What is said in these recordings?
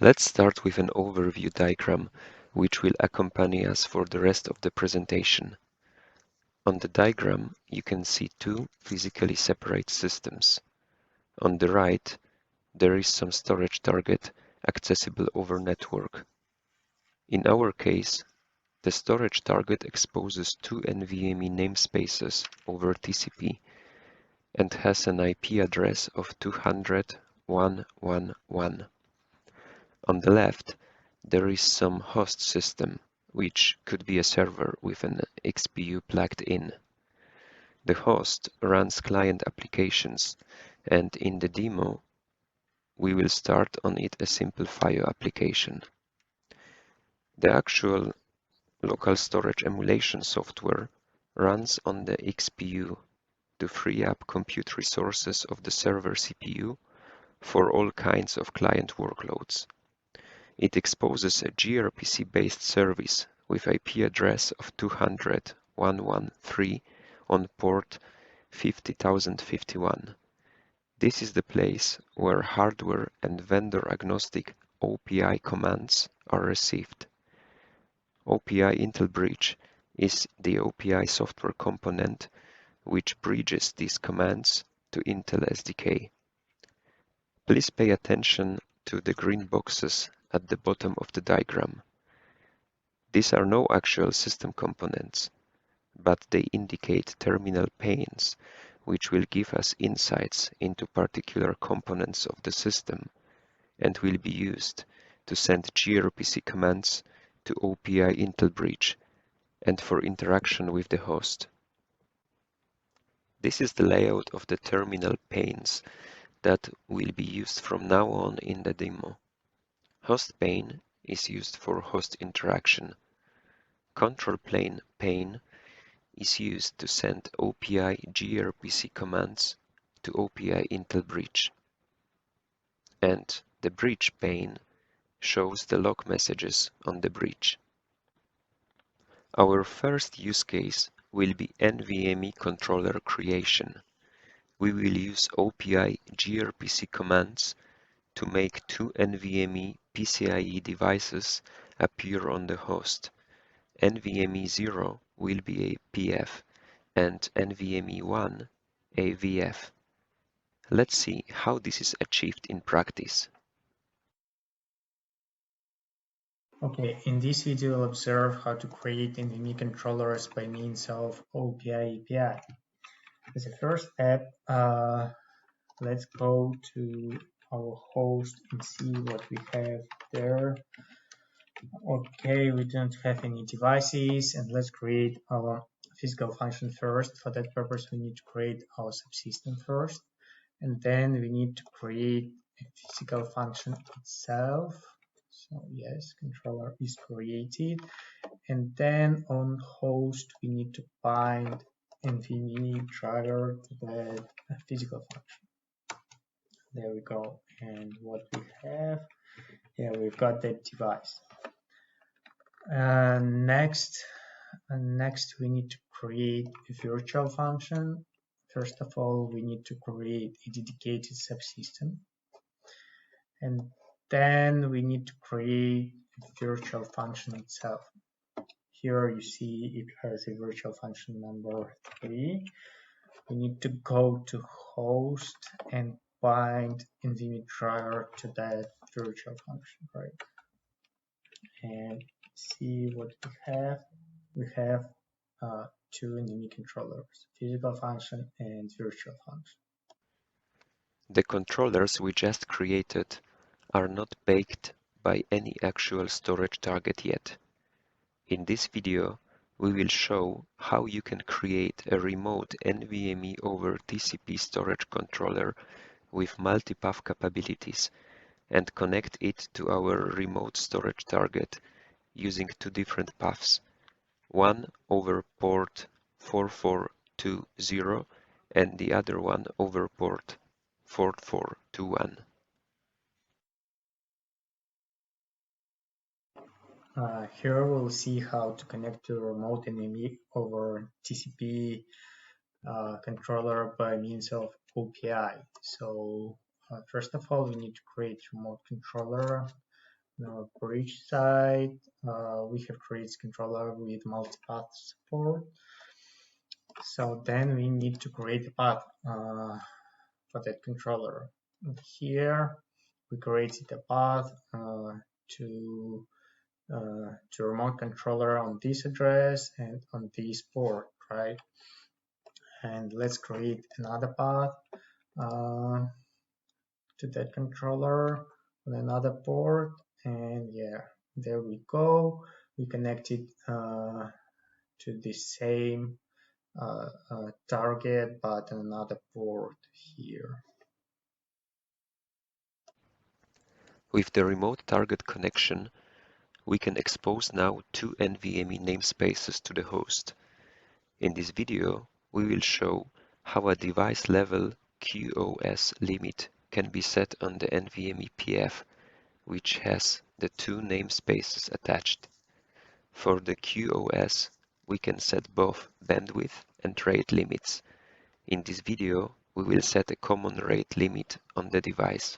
Let's start with an overview diagram, which will accompany us for the rest of the presentation. On the diagram, you can see two physically separate systems. On the right, there is some storage target accessible over network. In our case, the storage target exposes two NVMe namespaces over TCP and has an IP address of 200.111. On the left, there is some host system, which could be a server with an XPU plugged in. The host runs client applications, and in the demo, we will start on it a simple FIO application. The actual local storage emulation software runs on the XPU to free up compute resources of the server CPU for all kinds of client workloads. It exposes a gRPC-based service with IP address of 200.113 on port 50051. This is the place where hardware and vendor-agnostic OPI commands are received. OPI Intel Bridge is the OPI software component which bridges these commands to Intel SDK. Please pay attention to the green boxes at the bottom of the diagram. These are no actual system components, but they indicate terminal panes, which will give us insights into particular components of the system and will be used to send gRPC commands to OPI Intel Bridge and for interaction with the host. This is the layout of the terminal panes that will be used from now on in the demo. Host pane is used for host interaction. Control plane pane is used to send OPI gRPC commands to OPI Intel Bridge. And the bridge pane shows the log messages on the bridge. Our first use case will be NVMe controller creation. We will use OPI gRPC commands to make two NVMe PCIe devices appear on the host. NVMe 0 will be a PF and NVMe 1 a VF. Let's see how this is achieved in practice. Okay, in this video we'll observe how to create NVMe controllers by means of OPI API. As a first step, let's go to our host and see what we have there. Okay, we don't have any devices, and let's create our physical function first. For that purpose, we need to create our subsystem first, and then we need to create a physical function itself. So yes, controller is created, and then on host we need to bind NVMe driver to that physical function. There we go. And what we have, yeah, we've got that device. Next we need to create a virtual function. First of all, we need to create a dedicated subsystem, and then we need to create a virtual function itself. Here you see it has a virtual function number 3. We need to go to host and bind NVMe driver to that virtual function, right? And see what we have. We have two NVMe controllers, physical function and virtual function. The controllers we just created are not baked by any actual storage target yet. In this video, we will show how you can create a remote NVMe over TCP storage controller with multipath capabilities and connect it to our remote storage target using two different paths, one over port 4420 and the other one over port 4421. Here we'll see how to connect to remote NVMe over TCP controller by means of OPI. So first of all, we need to create remote controller. on our bridge side, we have created controller with multipath support. So then we need to create a path for that controller. And here we created a path to remote controller on this address and on this port, right? And let's create another path to that controller on another port, and yeah, there we go. We connected to the same target, but another port here. With the remote target connection, we can expose now two NVMe namespaces to the host. In this video, we will show how a device-level QoS limit can be set on the NVMe PF, which has the two namespaces attached. For the QoS, we can set both bandwidth and rate limits. In this video, we will set a common rate limit on the device.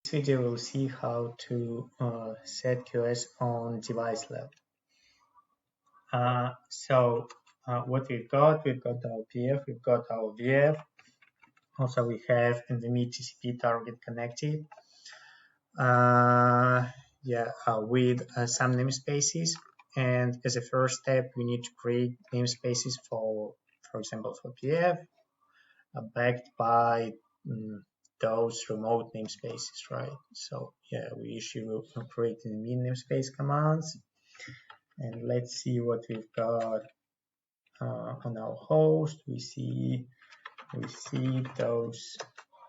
This video will see how to set QoS on device level. What we've got our PF, we've got our VF. Also, we have NVMe TCP target connected. With some namespaces. And as a first step, we need to create namespaces for example, for PF, backed by those remote namespaces, right? So yeah, we create NVMe namespace commands, and let's see what we've got on our host. We see those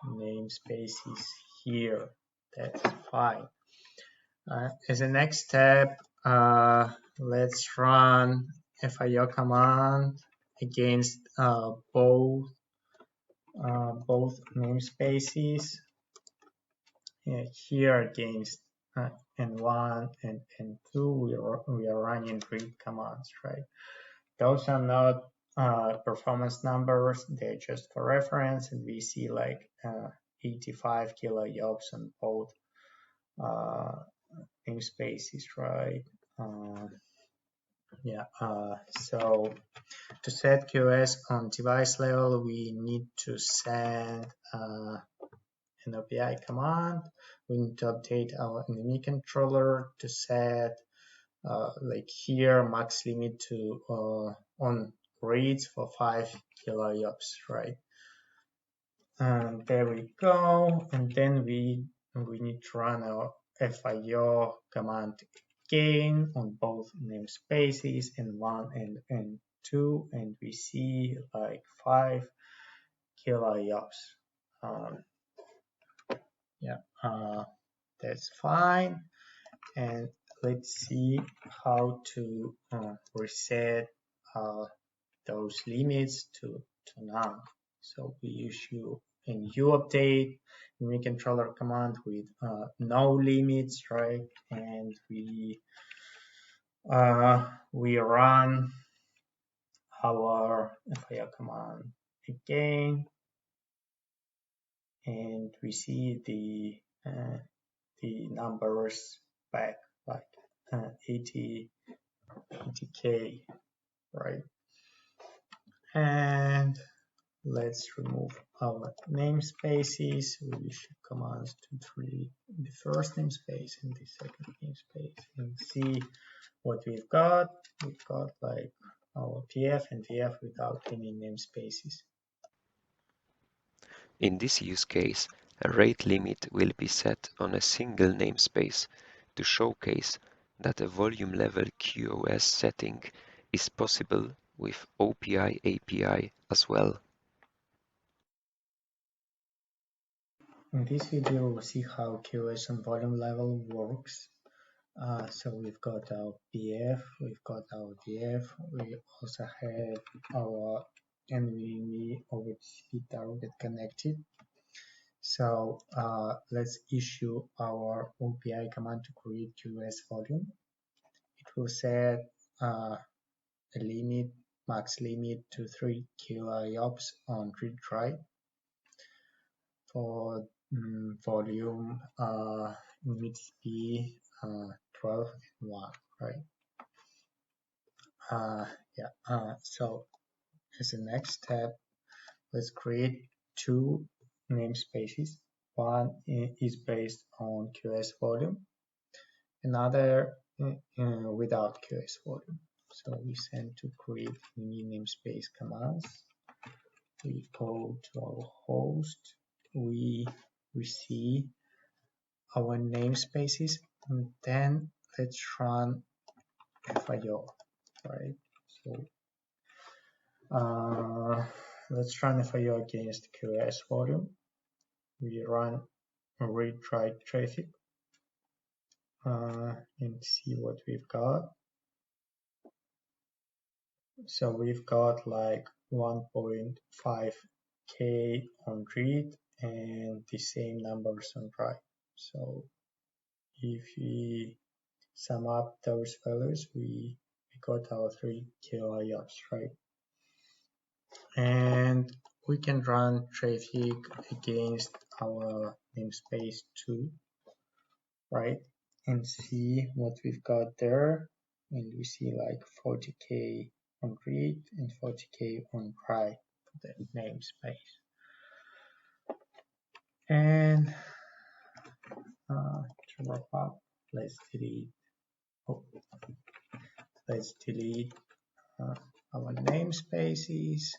namespaces here. That's fine. As a next step, let's run FIO command against both namespaces. Here against N1 and N2, we are running read commands, right? Those are not performance numbers; they're just for reference, and we see like 85 kiloyops on both namespaces, right? So to set QoS on device level, we need to send an OPI command. We need to update our NVMe controller to set like here max limit to on reads for 5 kiloyops, right? And there we go. And then we need to run our FIO command again on both namespaces N1 and N2, and we see like 5 kiloyops. That's fine. And let's see how to reset those limits to none. So we issue a new update NVMe controller command with no limits, right? And we run our FIO command again, and we see the numbers back like 80k, right? And let's remove our namespaces. We issue commands to delete the first namespace and the second namespace, and see what we've got. We've got like our PF and VF without any namespaces. In this use case, a rate limit will be set on a single namespace to showcase that a volume-level QoS setting is possible with OPI API as well. In this video, we'll see how QoS on volume level works. So we've got our PF, we've got our VF, we also have our NVMe over TCP target connected. So let's issue our OPI command to create QoS volume. It will set a limit, max limit to 3 kiloyops on read write. For volume needs to be 12 and 1, right? Yeah. So as the next step, let's create two namespaces. One is based on QS volume, another without QS volume. So we send to create new namespace commands. We go to our host. We see our namespaces, and then let's run FIO, right? So let's run FIO against QS volume. We run read write traffic and see what we've got. So we've got like 1.5K on read and the same numbers on write. So if we sum up those values, we got our 3 kiloIOPS, right? And we can run traffic against our namespace too, right? And see what we've got there. And we see like 40K on read and 40K on write for the namespace. And to wrap up, let's delete our namespaces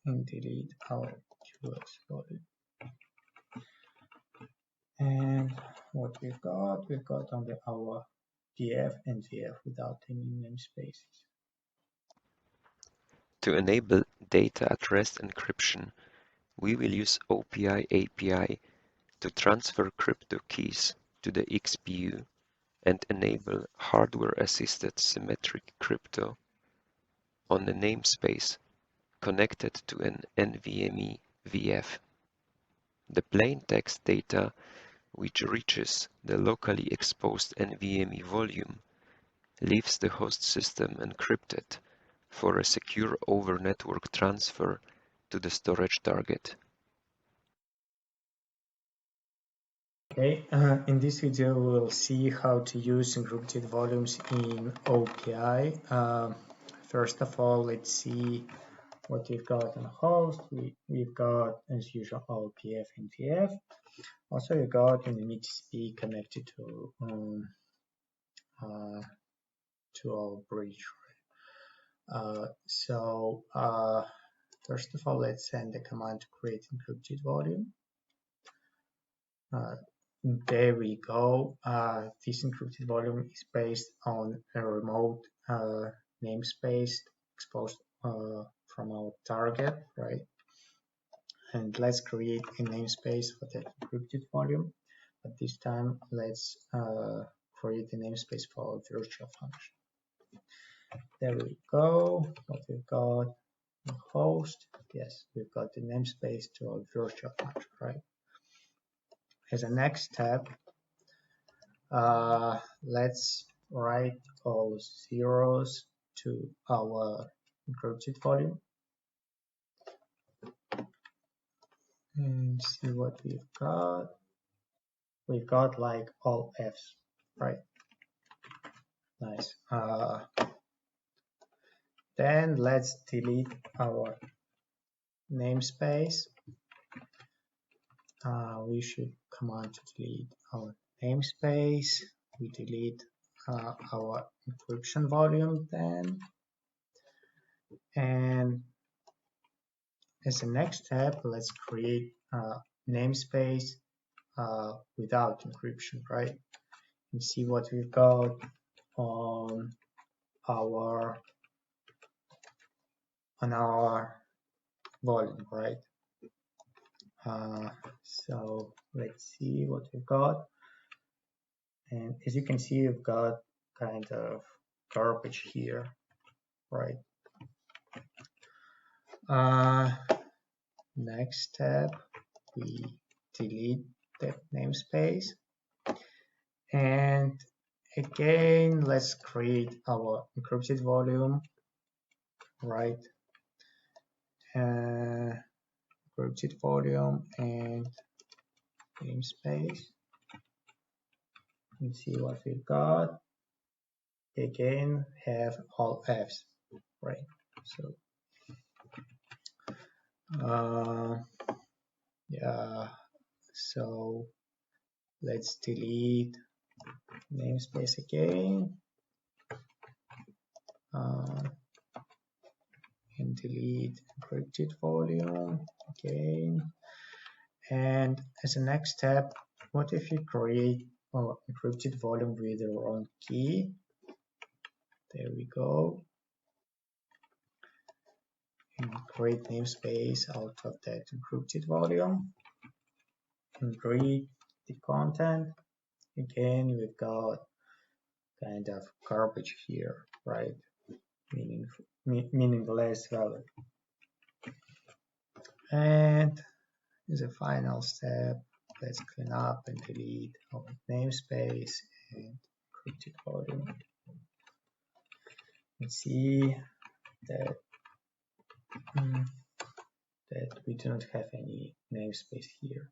and delete our QS volume. And what we've got only our PF and VF without any namespaces. To enable data at rest encryption, we will use OPI API to transfer crypto keys to the XPU and enable hardware-assisted symmetric crypto on a namespace connected to an NVMe VF. The plain text data which reaches the locally exposed NVMe volume leaves the host system encrypted for a secure over-network transfer to the storage target. Okay, in this video we'll see how to use encrypted volumes in OPI. First of all, let's see what we've got on host. We've got, as usual, our PF and VF. Also, we got an MTCP connected to our bridge. First of all, let's send the command to create encrypted volume. There we go. This encrypted volume is based on a remote namespace exposed from our target, right? And let's create a namespace for that encrypted volume. But this time, let's create a namespace for our virtual function. There we go. What we've got on host. Yes, we've got the namespace to our virtual function, right? As a next step, let's write all zeros to our encrypted volume and see what we've got. We've got like all F's, right? Nice. Then let's delete our namespace. We should command to delete our namespace. We delete our encryption volume then. And as the next step, let's create a namespace without encryption, right? And see what we've got on our volume, right? So let's see what we've got. And as you can see, we've got kind of garbage here, right? Next step, we delete that namespace. And again, let's create our encrypted volume, right? Encrypted volume, and namespace and see what we've got. Again, have all Fs, right? So, yeah, so let's delete namespace again, and delete encrypted volume again. And as a next step, what if you create encrypted volume with your own key? There we go. And create namespace out of that encrypted volume and read the content. Again, we've got kind of garbage here, right? Meaningless value. And as a final step, let's clean up and delete our namespace and encrypted volume. And see that that we do not have any namespace here.